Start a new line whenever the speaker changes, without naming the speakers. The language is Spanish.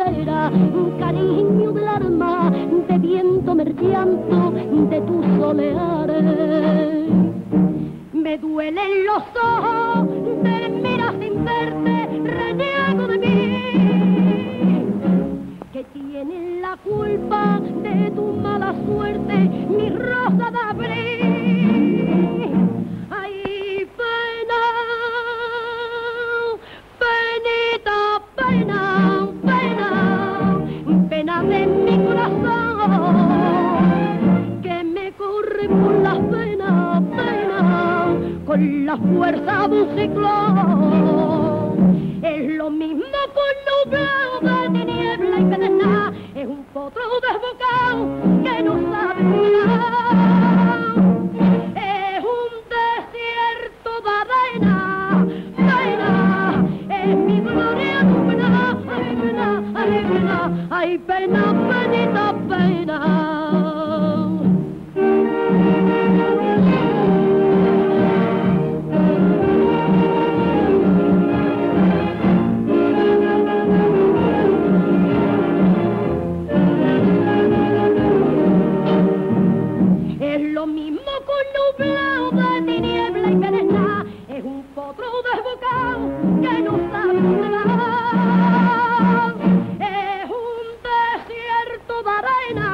espera, cariño del alma, de viento merciando de tus soleares. Me duelen los ojos, te miras sin verte, reniego de mí, que tienen la culpa de tu mala suerte, mi rosa de abril. Ay, pena, penita, pena, pena, pena de mi corazón, que me corre por las venas, pena, con la fuerza de un ciclón. Es lo mismo con nublado de tiniebla y pedernal, es un potro desbocado que no sabe nada. Es un desierto de arena, pena, es mi gloria tu pena, ay pena, ay pena, ay pena, penita, pena. Lo mismo con nublado de tiniebla y perezna, es un potro desbocado que no sabe dónde va. Es un desierto de arena,